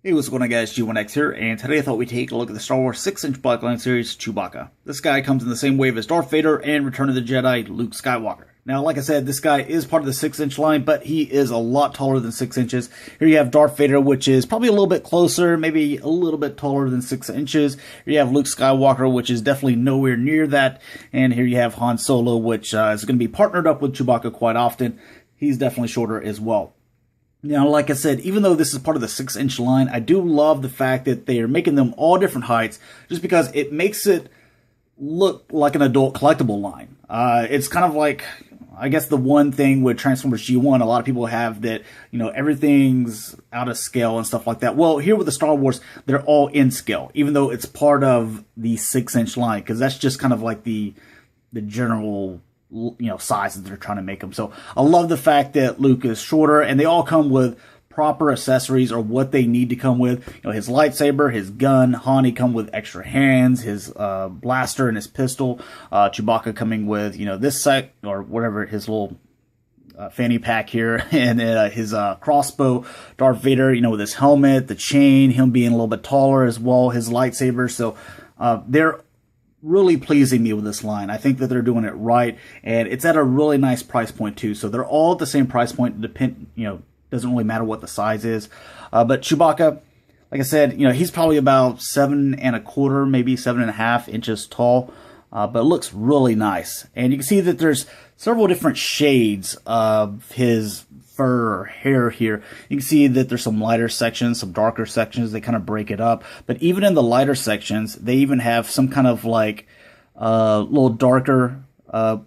Hey, what's going on guys, G1X here, and today I thought we'd take a look at the Star Wars 6-inch Blackline series, Chewbacca. This guy comes in the same wave as Darth Vader and Return of the Jedi, Luke Skywalker. Now, like I said, this guy is part of the 6-inch line, but he is a lot taller than 6 inches. Here you have Darth Vader, which is probably a little bit closer, maybe a little bit taller than 6 inches. Here you have Luke Skywalker, which is definitely nowhere near that. And here you have Han Solo, which is going to be partnered up with Chewbacca quite often. He's definitely shorter as well. Now, like I said, even though this is part of the 6-inch line, I do love the fact that they are making them all different heights just because it makes it look like an adult collectible line. It's kind of like, I guess, the one thing with Transformers G1, a lot of people have that, you know, everything's out of scale and stuff like that. Well, here with the Star Wars, they're all in scale, even though it's part of the 6-inch line, because that's just kind of like the general, you know, size that they're trying to make them. So I love the fact that Luke is shorter, and they all come with proper accessories or what they need to come with. You know, his lightsaber, his gun. Han, he come with extra hands, his blaster and his pistol. Chewbacca coming with, you know, this set or whatever, his little fanny pack here, and his crossbow. Darth Vader, you know, with his helmet, the chain, him being a little bit taller as well, his lightsaber. So they're really pleasing me with this line. I think that they're doing it right, and it's at a really nice price point too. So they're all at the same price point. Doesn't really matter what the size is. But Chewbacca, like I said, you know, he's probably about 7¼ maybe 7½ inches tall, but it looks really nice. And you can see that there's several different shades of his fur or hair here. You can see that there's some lighter sections, some darker sections. They kind of break it up. But even in the lighter sections, they even have some kind of like little darker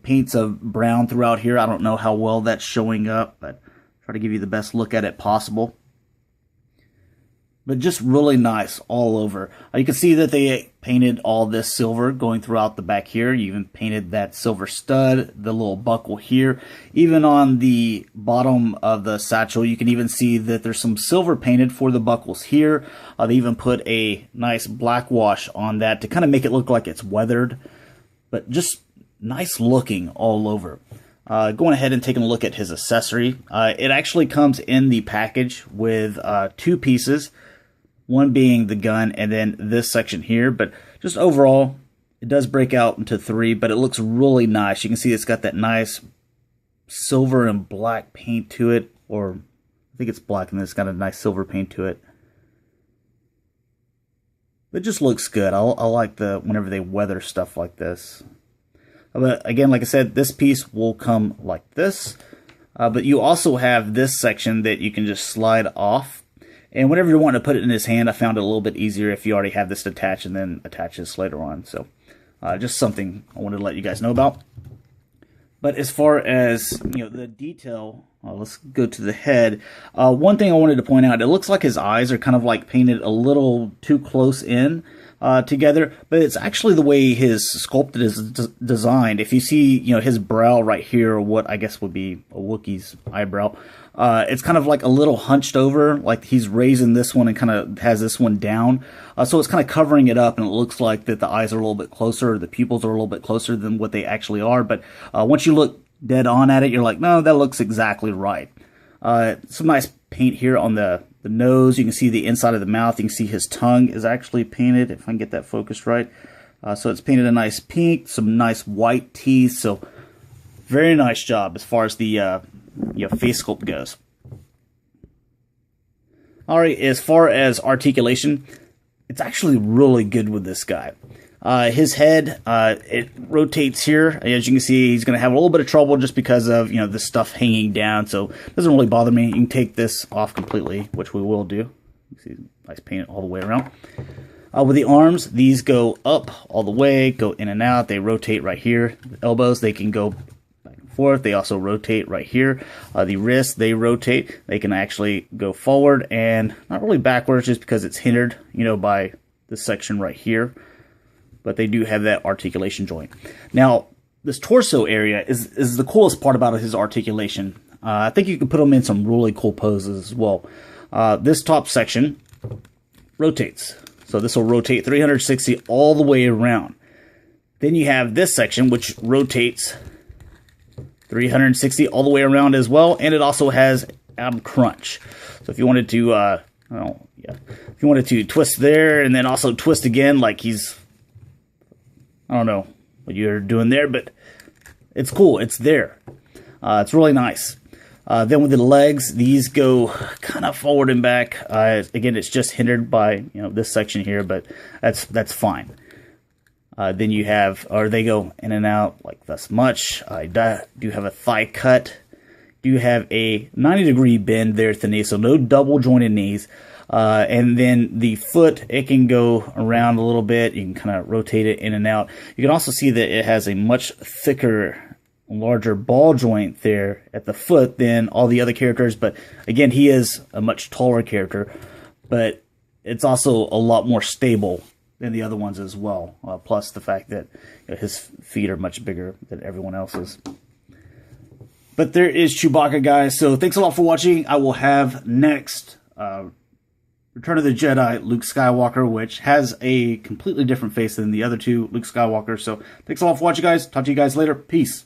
paints of brown throughout here. I don't know how well that's showing up, but try to give you the best look at it possible. But just really nice all over. You can see that they painted all this silver going throughout the back here. You even painted that silver stud, the little buckle here. Even on the bottom of the satchel, you can even see that there's some silver painted for the buckles here. They even put a nice black wash on that to kind of make it look like it's weathered. But just nice looking all over. Going ahead and taking a look at his accessory. It actually comes in the package with 2 pieces. One being the gun, and then this section here. But just overall, it does break out into 3, but it looks really nice. You can see it's got that nice silver and black paint to it, or I think it's black, and then it's got a nice silver paint to it. It just looks good. I like whenever they weather stuff like this. But again, like I said, this piece will come like this. But you also have this section that you can just slide off. And whenever you're wanting to put it in his hand, I found it a little bit easier if you already have this attached and then attach this later on. So just something I wanted to let you guys know about. But as far as, you know, the detail, let's go to the head. One thing I wanted to point out, it looks like his eyes are kind of like painted a little too close in together, but it's actually the way his sculpted is designed. If you see, you know, his brow right here, or what I guess would be a Wookiee's eyebrow, it's kind of like a little hunched over, like he's raising this one and kind of has this one down. So it's kind of covering it up, and it looks like that the eyes are a little bit closer, or the pupils are a little bit closer than what they actually are. But once you look dead on at it, you're like, no, that looks exactly right. Some nice paint here on the nose. You can see the inside of the mouth. You can see his tongue is actually painted, if I can get that focused right. So it's painted a nice pink, some nice white teeth. So very nice job as far as the face sculpt goes. Alright, as far as articulation, it's actually really good with this guy. His head, it rotates here. As you can see, he's going to have a little bit of trouble just because of, you know, this stuff hanging down. So it doesn't really bother me. You can take this off completely, which we will do. You see, nice paint all the way around. With the arms, these go up all the way, go in and out. They rotate right here. The elbows, they can go back and forth. They also rotate right here. The wrists, they rotate. They can actually go forward and not really backwards, just because it's hindered, you know, by this section right here. But they do have that articulation joint. Now, this torso area is the coolest part about his articulation. I think you can put him in some really cool poses as well. This top section rotates. So this will rotate 360 all the way around. Then you have this section, which rotates 360 all the way around as well. And it also has ab crunch. So if you wanted to Oh, yeah. If you wanted to twist there and then also twist again, like he's, I don't know what you're doing there, but it's cool. It's there. It's really nice. Then with the legs, these go kind of forward and back. Again, it's just hindered by this section here, but that's fine. Then you have, or they go in and out like this much. I do have a thigh cut. Do have a 90-degree bend there at the knee, so no double jointed knees. And then the foot, it can go around a little bit. You can kind of rotate it in and out. You can also see that it has a much thicker, larger ball joint there at the foot than all the other characters. But again, he is a much taller character, but it's also a lot more stable than the other ones as well. Plus the fact that his feet are much bigger than everyone else's. But there is Chewbacca, guys. So thanks a lot for watching. I will have next Return of the Jedi Luke Skywalker, which has a completely different face than the other two Luke Skywalker. So thanks a lot for watching, guys. Talk to you guys later. Peace.